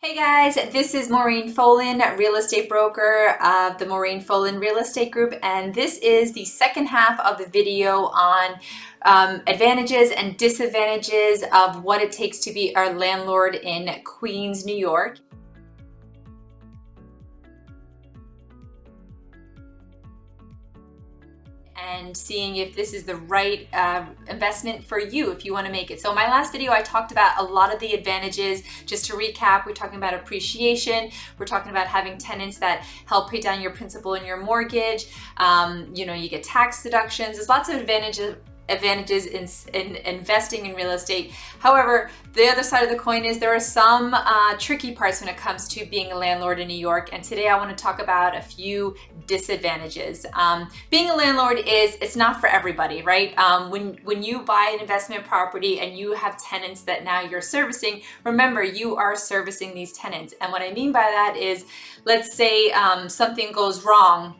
Hey guys, this is Maureen Folan, real estate broker of the Maureen Folan Real Estate Group, and this is the second half of the video on advantages and disadvantages of what it takes to be our landlord in Queens, New York. And seeing if this is the right investment for you if you want to make it. So in my last video, I talked about a lot of the advantages. Just to recap, we're talking about appreciation. We're talking about having tenants that help pay down your principal and your mortgage. You get tax deductions. There's lots of advantages in investing in real estate. However, the other side of the coin is there are some tricky parts when it comes to being a landlord in New York, and today I want to talk about a few disadvantages. Being a landlord it's not for everybody, right? When you buy an investment property and you have tenants that now you're servicing, remember you are servicing these tenants. And what I mean by that is, let's say something goes wrong.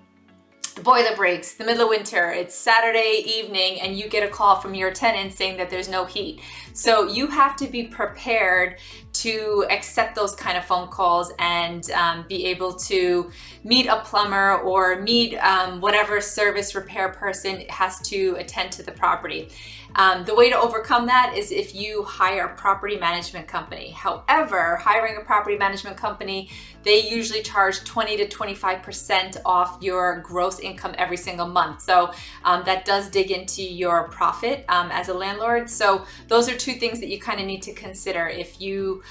The boiler breaks, the middle of winter, it's Saturday evening, and you get a call from your tenant saying that there's no heat. So you have to be prepared to accept those kind of phone calls and be able to meet a plumber or meet whatever service repair person has to attend to the property. The way to overcome that is if you hire a property management company. However, hiring a property management company, they usually charge 20 to 25% off your gross income every single month. So that does dig into your profit as a landlord. So those are two things that you kind of need to consider. If you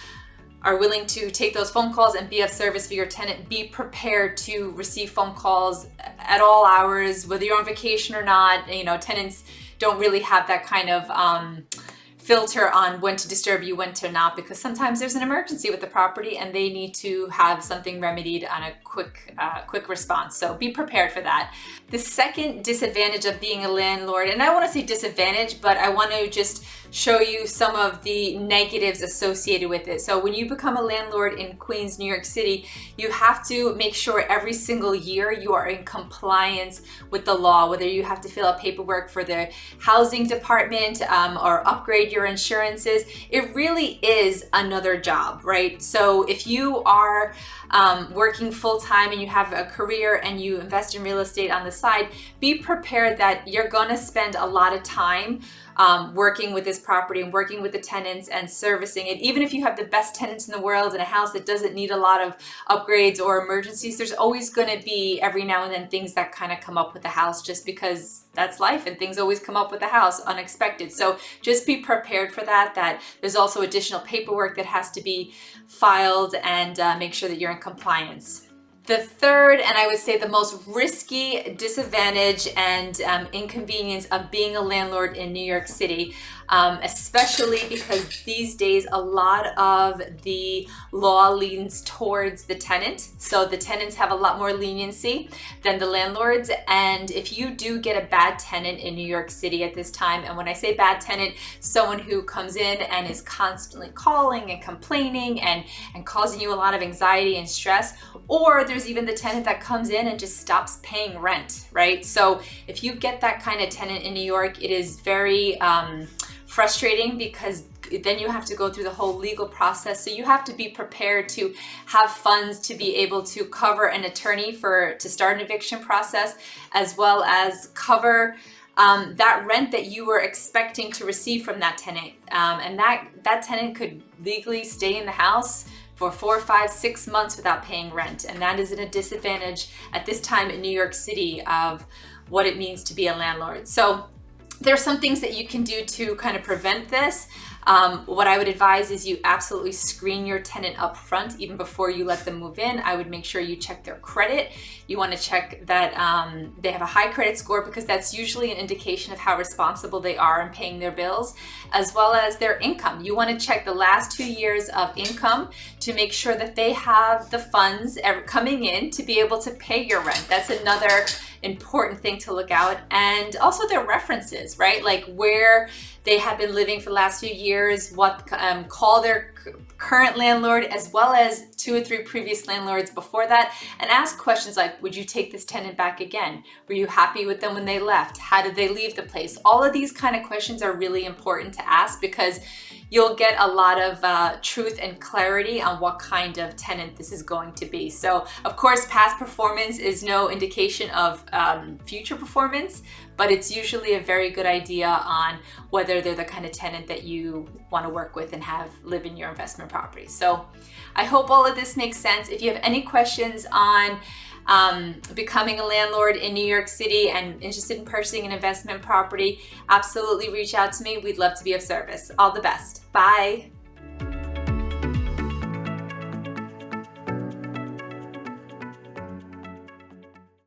are willing to take those phone calls and be of service for your tenant, be prepared to receive phone calls at all hours, whether you're on vacation or not. Tenants don't really have that kind of filter on when to disturb you, when to not, because sometimes there's an emergency with the property and they need to have something remedied on a quick response. So be prepared for that. The second disadvantage of being a landlord, and I want to say disadvantage, but I want to just show you some of the negatives associated with it. So when you become a landlord in Queens, New York City, you have to make sure every single year you are in compliance with the law, whether you have to fill out paperwork for the housing department or upgrade your insurances. It really is another job, right? So if you are working full-time and you have a career and you invest in real estate on the side, be prepared that you're gonna spend a lot of time working with this property and working with the tenants and servicing it. Even if you have the best tenants in the world in a house that doesn't need a lot of upgrades or emergencies, there's always going to be every now and then things that kind of come up with the house, just because that's life and things always come up with the house unexpected. So just be prepared for that there's also additional paperwork that has to be filed, and make sure that you're in compliance. The third, and I would say the most risky disadvantage and inconvenience of being a landlord in New York City, especially because these days a lot of the law leans towards the tenant. So the tenants have a lot more leniency than the landlords. And if you do get a bad tenant in New York City at this time, and when I say bad tenant, someone who comes in and is constantly calling and complaining and causing you a lot of anxiety and stress, or there's even the tenant that comes in and just stops paying rent, right? So if you get that kind of tenant in New York, it is very frustrating, because then you have to go through the whole legal process. So you have to be prepared to have funds to be able to cover an attorney to start an eviction process, as well as cover that rent that you were expecting to receive from that tenant. And that tenant could legally stay in the house for 4, 5, 6 months without paying rent. And that is a disadvantage at this time in New York City of what it means to be a landlord. So there are some things that you can do to kind of prevent this. What I would advise is you absolutely screen your tenant up front even before you let them move in. I would make sure you check their credit. You want to check that they have a high credit score, because that's usually an indication of how responsible they are in paying their bills, as well as their income. You want to check the last 2 years of income to make sure that they have the funds coming in to be able to pay your rent. That's another important thing to look out. And also their references, right? Like where they have been living for the last few years, call their current landlord as well as 2 or 3 previous landlords before that, and ask questions like, would you take this tenant back again? Were you happy with them when they left? How did they leave the place? All of these kind of questions are really important to ask, because you'll get a lot of truth and clarity on what kind of tenant this is going to be. So of course, past performance is no indication of future performance, but it's usually a very good idea on whether they're the kind of tenant that you want to work with and have live in your investment property. So I hope all of this makes sense. If you have any questions on becoming a landlord in New York City and interested in purchasing an investment property, absolutely reach out to me. We'd love to be of service. All the best. Bye.